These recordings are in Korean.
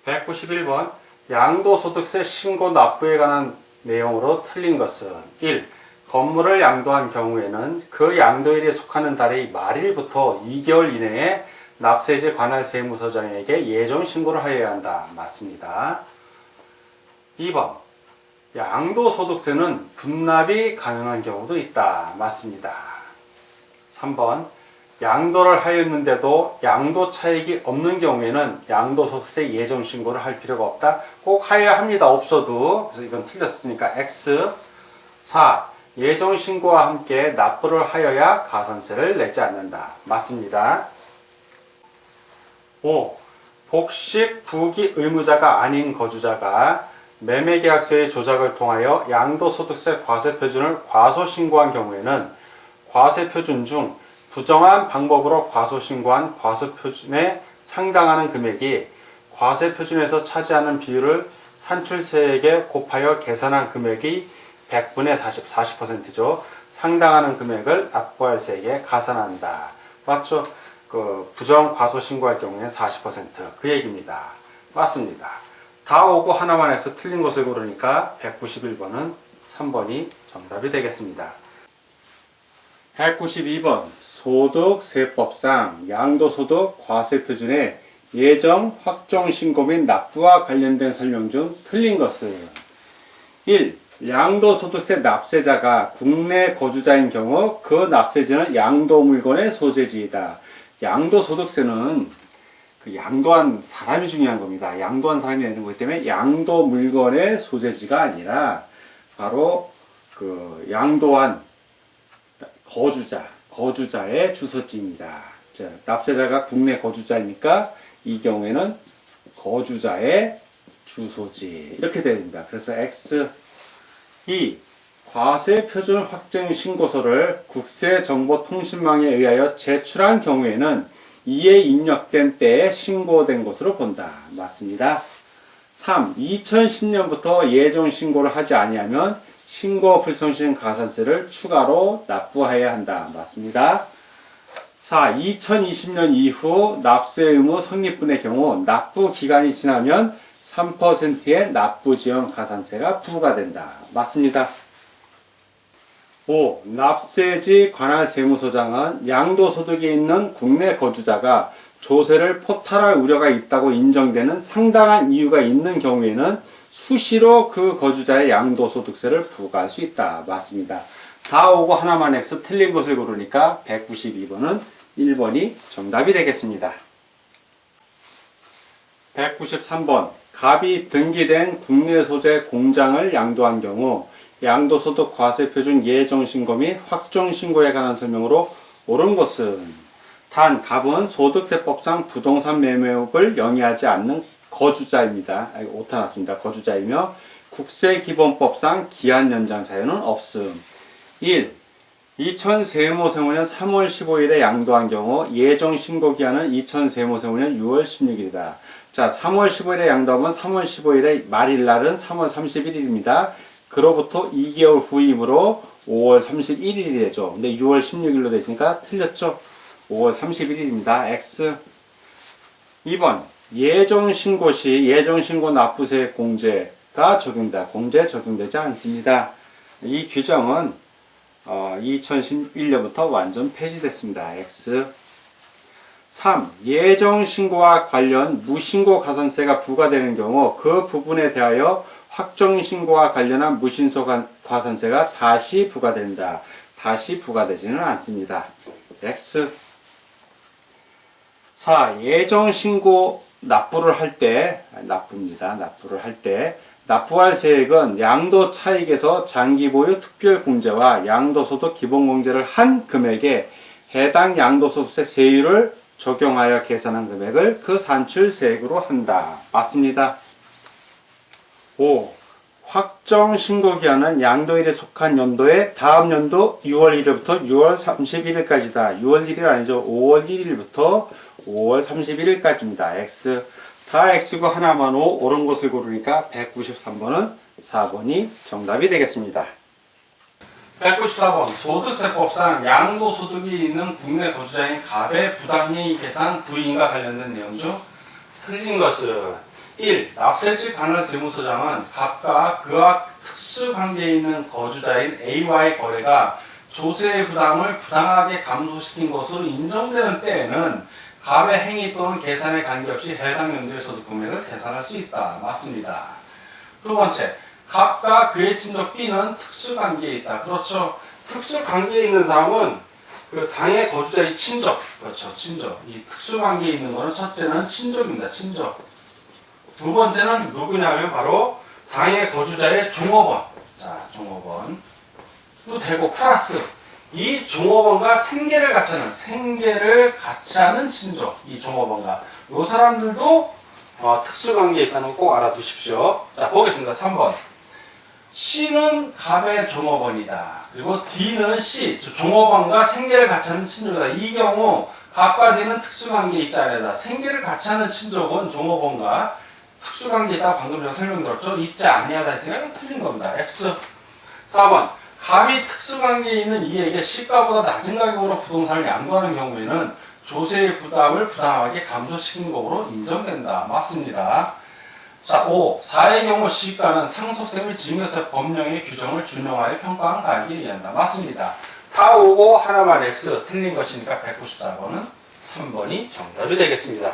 191번 양도소득세 신고 납부에 관한 내용으로 틀린 것은 1. 건물을 양도한 경우에는 그 양도일에 속하는 달의 말일부터 2개월 이내에 납세지 관할 세무서장에게 예정 신고를 하여야 한다. 맞습니다. 2번 양도소득세는 분납이 가능한 경우도 있다. 맞습니다. 3번 양도를 하였는데도 양도 차익이 없는 경우에는 양도소득세 예정신고를 할 필요가 없다. 꼭 하여야 합니다. 없어도. 그래서 이건 틀렸으니까 X. 4. 예정신고와 함께 납부를 하여야 가산세를 내지 않는다. 맞습니다. 5. 복식 부기 의무자가 아닌 거주자가 매매계약서의 조작을 통하여 양도소득세 과세표준을 과소신고한 경우에는 과세표준 중 부정한 방법으로 과소신고한 과세표준에 상당하는 금액이 과세표준에서 차지하는 비율을 산출세액에 곱하여 계산한 금액이 100분의 40, 40%죠. 상당하는 금액을 납부할세액에 가산한다. 맞죠? 그 부정 과소신고할 경우에는 40% 그 얘기입니다. 맞습니다. 다 오고 하나만 해서 틀린 것을 고르니까 191번은 3번이 정답이 되겠습니다. 192번 소득세법상 양도소득 과세표준의 예정, 확정신고 및 납부와 관련된 설명 중 틀린 것은 1. 양도소득세 납세자가 국내 거주자인 경우 그 납세지는 양도물건의 소재지이다. 양도소득세는 그 양도한 사람이 중요한 겁니다. 양도한 사람이 내는 거기 때문에 양도물건의 소재지가 아니라 바로 그 양도한 거주자의 주소지입니다. 자, 납세자가 국내 거주자이니까 이 경우에는 거주자의 주소지 이렇게 됩니다. 그래서 X. 2. 과세표준 확정신고서를 국세정보통신망에 의하여 제출한 경우에는 이에 입력된 때에 신고된 것으로 본다. 맞습니다. 3. 2010년부터 예정신고를 하지 아니하면 신고 불성실 가산세를 추가로 납부해야 한다. 맞습니다. 4. 2020년 이후 납세 의무 성립분의 경우 납부 기간이 지나면 3%의 납부지연 가산세가 부과된다. 맞습니다. 5. 납세지 관할 세무서장은 양도소득이 있는 국내 거주자가 조세를 포탈할 우려가 있다고 인정되는 상당한 이유가 있는 경우에는 수시로 그 거주자의 양도소득세를 부과할 수 있다. 맞습니다. 다 오고 하나만 X 틀린 것을 고르니까 192번은 1번이 정답이 되겠습니다. 193번 갑이 등기된 국내 소재 공장을 양도한 경우 양도소득 과세표준 예정신고 및 확정신고에 관한 설명으로 옳은 것은 단 갑은 소득세법상 부동산 매매업을 영위하지 않는 거주자입니다. 오타 났습니다. 거주자이며 국세기본법상 기한 연장 사유는 없음. 1. 20세무세무년 3월 15일에 양도한 경우 예정신고기한은 20세무세무년 6월 16일이다. 자, 3월 15일에 양도하면 3월 15일의 말일날은 3월 31일입니다. 그로부터 2개월 후이므로 5월 31일이 되죠. 근데 6월 16일로 되어 있으니까 틀렸죠. 5월 31일입니다. X. 2번 예정신고 시 예정신고 납부세 공제가 적용된다. 공제 적용되지 않습니다. 이 규정은 2011년부터 완전 폐지됐습니다. X. 3. 예정신고와 관련 무신고 가산세가 부과되는 경우 그 부분에 대하여 확정신고와 관련한 무신소 가산세가 다시 부과된다. 다시 부과되지는 않습니다. X. 4. 예정신고 납부를 할 때, 납부를 할 때, 납부할 세액은 양도 차익에서 장기보유 특별공제와 양도소득 기본공제를 한 금액에 해당 양도소득세 세율을 적용하여 계산한 금액을 그 산출세액으로 한다. 맞습니다. 5. 확정신고기한은 양도일에 속한 연도의 다음 연도 6월 1일부터 6월 31일까지다. 6월 1일 아니죠. 5월 1일부터 5월 31일까지입니다. X. 다 X고 하나만 O, 옳은 것을 고르니까 193번은 4번이 정답이 되겠습니다. 194번 소득세법상 양도소득이 있는 국내 거주자인 갑의 부당행위 계산 부인과 관련된 내용 중 틀린 것은 1. 납세지 관할 세무서장은 갑과 그와 특수관계에 있는 거주자인 A와의 거래가 조세의 부담을 부당하게 감소시킨 것으로 인정되는 때에는 갑의 행위 또는 계산에 관계없이 해당 연도의 소득 금액을 계산할 수 있다. 맞습니다. 두 번째, 갑과 그의 친족 B는 특수관계에 있다. 그렇죠. 특수관계에 있는 사람은 그 당의 거주자의 친족. 그렇죠. 친족. 이 특수관계에 있는 거는 첫째는 친족입니다. 친족. 두 번째는 누구냐면 바로 당의 거주자의 종업원. 자, 종업원. 또 되고 플러스 이 종업원과 생계를 같이 하는 친족. 이 종업원과. 이 사람들도 특수관계에 있다는 거 꼭 알아두십시오. 자, 보겠습니다. 3번. C는 갑의 종업원이다. 그리고 D는 C, 종업원과 생계를 같이 하는 친족이다. 이 경우 갑과 D는 특수관계에 있지 않다. 생계를 같이 하는 친족은 종업원과 특수관계에 있다고 방금 제가 설명드렸죠. 있지 아니하다 했으니까 이건 틀린 겁니다. X. 4번. 갑이 특수관계에 있는 이에게 시가보다 낮은 가격으로 부동산을 양도하는 경우에는 조세의 부담을 부당하게 감소시킨 것으로 인정된다. 맞습니다. 자, 5. 4의 경우 시가는 상속세 및 증여세 법령의 규정을 준용하여 평가한 가액에 의한다. 맞습니다. 다 오고 하나만 X 틀린 것이니까 194번은 3번이 정답이 되겠습니다.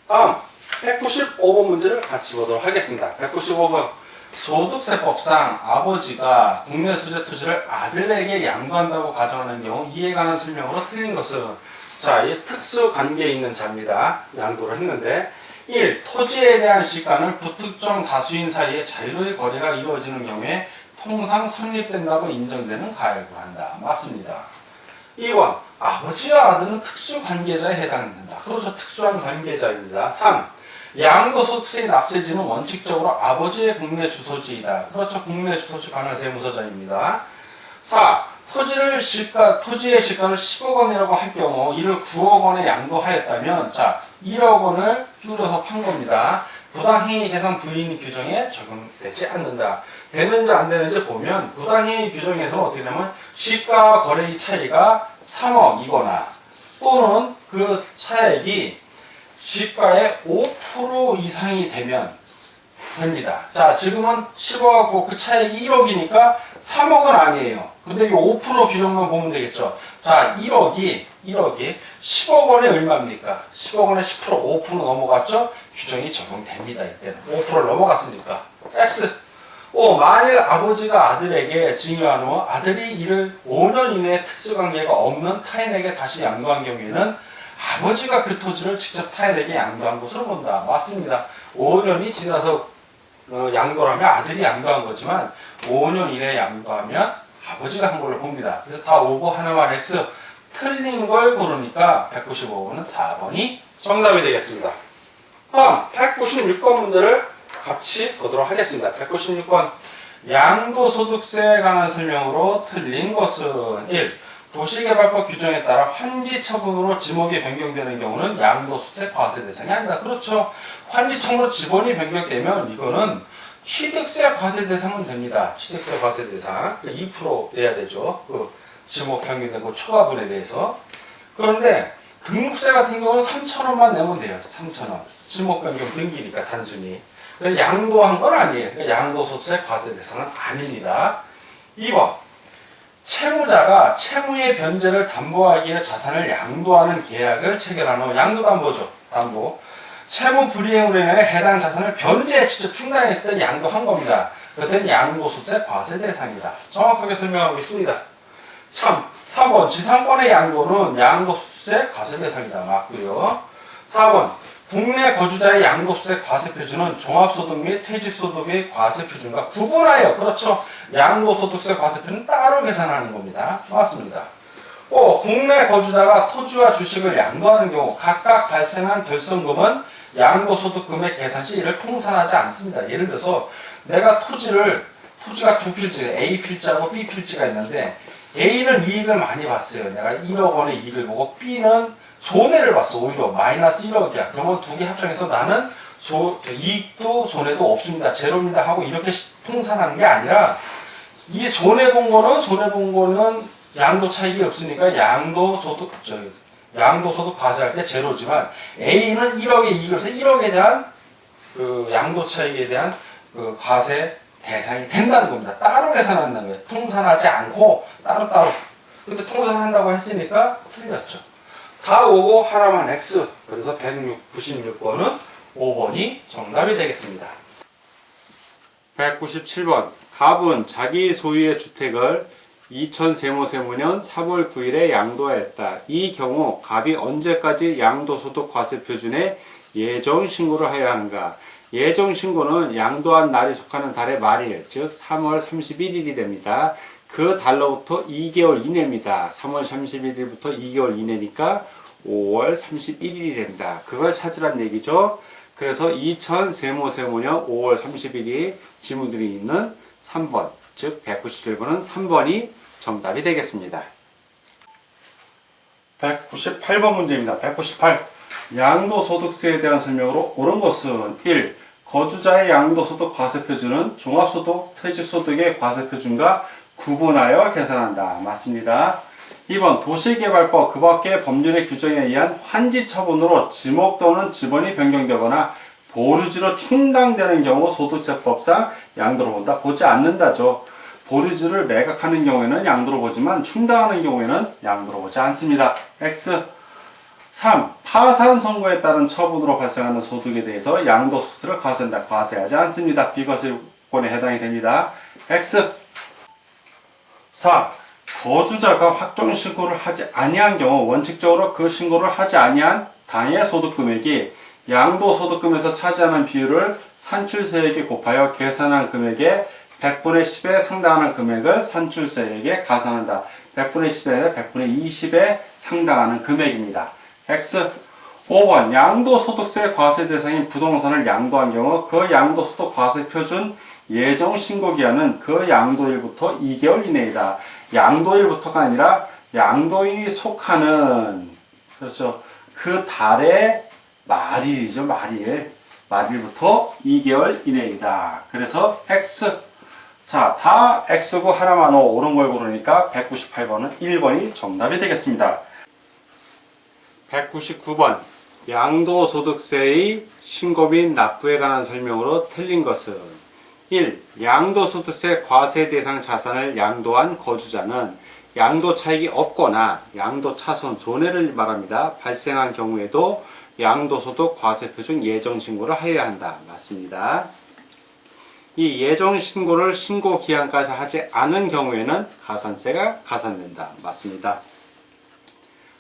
다음 195번 문제를 같이 보도록 하겠습니다. 195번 소득세법상 아버지가 국내 소재 토지를 아들에게 양도한다고 가정하는 경우 이에 관한 설명으로 틀린 것은 자, 이 특수관계에 있는 자입니다. 양도를 했는데 1. 토지에 대한 시가는 부특정 다수인 사이에 자유로의 거래가 이루어지는 경우에 통상 성립된다고 인정되는 가액으로 한다. 맞습니다. 2번. 아버지와 아들은 특수관계자에 해당된다. 그렇죠. 특수한 관계자입니다. 3. 양도소득세의 납세지는 원칙적으로 아버지의 국내 주소지이다. 그렇죠. 국내 주소지 관할 세무서장입니다. 4. 토지의 시가를 10억 원이라고 할 경우 이를 9억 원에 양도하였다면 자 1억 원을 줄여서 판 겁니다. 부당행위 계산 부인 규정에 적용되지 않는다. 되는지 안 되는지 보면 부당행위 규정에서는 어떻게 되냐면 시가와 거래의 차이가 3억이거나 또는 그 차액이 시가의 5% 이상이 되면 됩니다. 자, 지금은 10억하고 그 차액이 1억이니까 3억은 아니에요. 근데 이 5% 규정만 보면 되겠죠. 자, 1억이 10억 원에 얼마입니까? 10억 원에 10%, 5% 넘어갔죠? 규정이 적용됩니다. 이때는. 5%를 넘어갔으니까. X. 만일 아버지가 아들에게 증여한 후 아들이 이를 5년 이내에 특수관계가 없는 타인에게 다시 양도한 경우에는 아버지가 그 토지를 직접 타인에게 양도한 것으로 본다. 맞습니다. 5년이 지나서 양도를 하면 아들이 양도한 거지만 5년 이내에 양도하면 아버지가 한 걸로 봅니다. 그래서 다 오고 하나만 X 틀린 걸 고르니까 195번은 4번이 정답이 되겠습니다. 다음 196번 문제를 같이 보도록 하겠습니다. 196번 양도소득세에 관한 설명으로 틀린 것은 1. 도시개발법 규정에 따라 환지처분으로 지목이 변경되는 경우는 양도소득세 과세 대상이 아니다. 그렇죠. 환지처분으로 지번이 변경되면 이거는 취득세 과세 대상은 됩니다. 취득세 과세 대상 2% 내야 되죠. 그 지목 변경되고 초과분에 대해서. 그런데 등록세 같은 경우는 3,000원만 내면 돼요. 3,000원. 지목 변경 등기니까 단순히. 양도한 건 아니에요. 양도소득세 과세 대상은 아닙니다. 2번. 채무자가 채무의 변제를 담보하기 위해 자산을 양도하는 계약을 체결한 후 양도담보죠. 담보. 채무 불이행으로 인해 해당 자산을 변제에 직접 충당했을 때 양도한 겁니다. 그때는 양도소득세 과세 대상이다. 정확하게 설명하고 있습니다. 3번 지상권의 양도는 양도소득세 과세 대상이다. 맞고요. 4번 국내 거주자의 양도소득세 과세 표준은 종합소득 및 퇴직소득의 과세 표준과 구분하여 그렇죠. 양도소득세 과세 표준은 따로 계산하는 겁니다. 맞습니다. 국내 거주자가 토지와 주식을 양도하는 경우 각각 발생한 결손금은 양도소득금액 계산 시 이를 통산하지 않습니다. 예를 들어서 내가 토지가 두 필지, A 필지하고 B 필지가 있는데 A는 이익을 많이 봤어요. 내가 1억 원의 이익을 보고 B는 손해를 봤어. 오히려 마이너스 1억이야. 그러면 두 개 합정해서 나는 이익도 손해도 없습니다. 제로입니다 하고 이렇게 통산하는 게 아니라 이 손해본 거는 양도 차익이 없으니까 양도소득 과세할 때 제로지만 A는 1억의 이익을 해서 1억에 대한 그 양도 차익에 대한 그 과세 대상이 된다는 겁니다. 따로 계산한다는 거예요. 통산하지 않고 따로따로. 근데 통산한다고 했으니까 틀렸죠. 다 오고 하나만 X. 그래서 196번은 5번이 정답이 되겠습니다. 197번. 갑은 자기 소유의 주택을 2000세무세무년 3월 9일에 양도하였다. 이 경우 갑이 언제까지 양도소득과세표준에 예정신고를 하여야 하는가? 예정신고는 양도한 날이 속하는 달의 말일, 즉 3월 31일이 됩니다. 그 달로부터 2개월 이내입니다. 3월 31일부터 2개월 이내니까 5월 31일이 됩니다. 그걸 찾으란 얘기죠. 그래서 2000세무세무년 5월 31일이 지문들이 있는 3번, 즉 197번은 3번이 정답이 되겠습니다. 198번 문제입니다. 198. 양도소득세에 대한 설명으로 옳은 것은 1. 거주자의 양도소득 과세표준은 종합소득, 퇴직소득의 과세표준과 구분하여 계산한다. 맞습니다. 2번 도시개발법 그 밖의 법률의 규정에 의한 환지처분으로 지목 또는 지번이 변경되거나 보류지로 충당되는 경우 소득세법상 양도로 본다. 보지 않는다죠. 보류지를 매각하는 경우에는 양도로 보지만 충당하는 경우에는 양도로 보지 않습니다. X. 3. 파산 선고에 따른 처분으로 발생하는 소득에 대해서 양도소득세를 과세한다. 과세하지 않습니다. 비과세권에 해당이 됩니다. X. 4. 거주자가 확정신고를 하지 아니한 경우 원칙적으로 그 신고를 하지 아니한 당해 소득금액이 양도소득금에서 차지하는 비율을 산출세액에 곱하여 계산한 금액의 100분의 10에 상당하는 금액을 산출세액에 가산한다. 100분의 10에 아니라 100분의 20에 상당하는 금액입니다. X. 5번 양도소득세 과세 대상인 부동산을 양도한 경우 그 양도소득 과세표준 예정신고기한은 그 양도일부터 2개월 이내이다. 양도일부터가 아니라 양도일이 속하는 그렇죠. 그 달의 말일이죠. 말일부터 2개월 이내이다. 그래서 X. 자, 다 X고 하나만 O 옳은 걸 고르니까 198번은 1번이 정답이 되겠습니다. 199번 양도소득세의 신고 및 납부에 관한 설명으로 틀린 것은 1. 양도소득세 과세 대상 자산을 양도한 거주자는 양도 차익이 없거나 양도 차손 손해를 말합니다. 발생한 경우에도 양도소득 과세표준 예정신고를 하여야 한다. 맞습니다. 이 예정신고를 신고기한까지 하지 않은 경우에는 가산세가 가산된다. 맞습니다.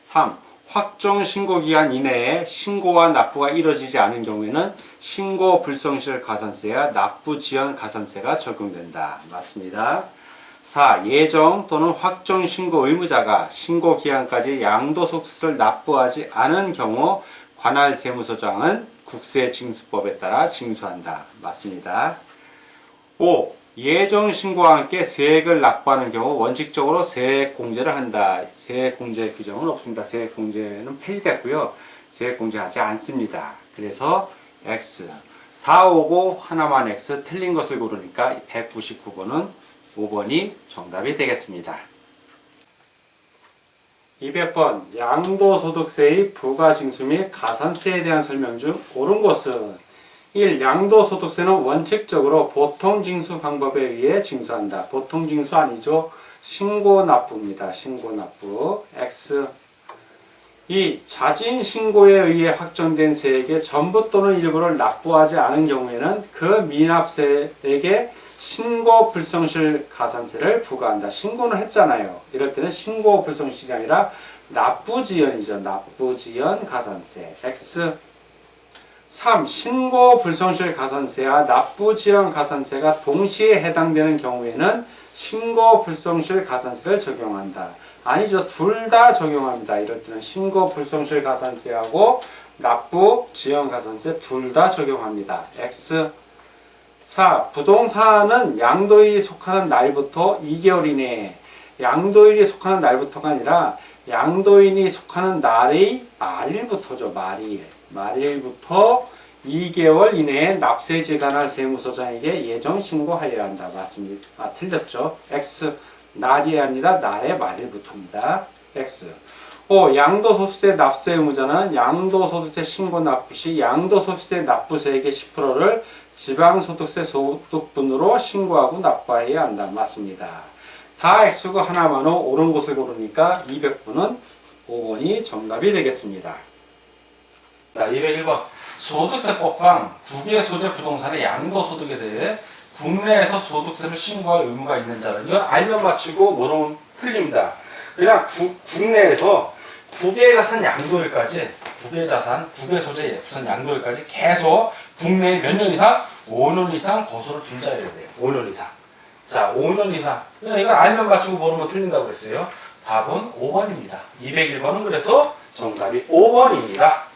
3. 확정신고기한 이내에 신고와 납부가 이루어지지 않은 경우에는 신고 불성실 가산세와 납부 지연 가산세가 적용된다. 맞습니다. 4. 예정 또는 확정신고 의무자가 신고기한까지 양도소득세를 납부하지 않은 경우 관할 세무서장은 국세징수법에 따라 징수한다. 맞습니다. 5. 예정신고와 함께 세액을 납부하는 경우 원칙적으로 세액공제를 한다. 세액공제 규정은 없습니다. 세액공제는 폐지됐고요. 세액공제하지 않습니다. 그래서 X. 다 오고 하나만 X 틀린 것을 고르니까 199번은 5번이 정답이 되겠습니다. 200번 양도소득세의 부가징수 및 가산세에 대한 설명 중 옳은 것은 1. 양도소득세는 원칙적으로 보통징수 방법에 의해 징수한다. 보통징수 아니죠. 신고납부입니다. 신고납부. X. 2. 자진신고에 의해 확정된 세액의 전부 또는 일부를 납부하지 않은 경우에는 그 미납세액에 신고 불성실 가산세를 부과한다. 신고는 했잖아요. 이럴 때는 신고 불성실이 아니라 납부지연이죠. 납부지연 가산세. X. 3. 신고 불성실 가산세와 납부지연 가산세가 동시에 해당되는 경우에는 신고 불성실 가산세를 적용한다. 아니죠. 둘 다 적용합니다. 이럴 때는 신고 불성실 가산세하고 납부지연 가산세 둘 다 적용합니다. X. 4. 부동산은 양도일이 속하는 날부터 2개월 이내에 양도일이 속하는 날부터가 아니라 양도일이 속하는 날의 말일부터죠. 말일부터 2개월 이내에 납세에 지간할 세무서장에게 예정 신고하여야 한다. 맞습니다. 틀렸죠. X. 날이 아니라 날의 말일부터입니다. X. 5. 양도소득세 납세 의무자는 양도소득세 신고 납부 시 양도소득세 납부세액의 10%를 지방소득세 소득분으로 신고하고 납부해야 한다. 맞습니다. 다 X고 하나만 옳은 것을 고르니까 200분은 5번이 정답이 되겠습니다. 자, 201번. 소득세 법상 국외 소재 부동산의 양도소득에 대해 국내에서 소득세를 신고할 의무가 있는 자는 이건 알면 맞추고 모르면 틀립니다. 그냥 국내에서 국외 자산 양도일까지 국외 자산, 국외 소재 예부산 양도일까지 계속 국내에 몇 년 이상? 5년 이상 거소를 둔 자여야 돼요. 5년 이상. 자, 5년 이상. 이건 알면 맞추고 모르면 틀린다고 그랬어요. 답은 5번입니다. 201번은 그래서 정답이 5번입니다.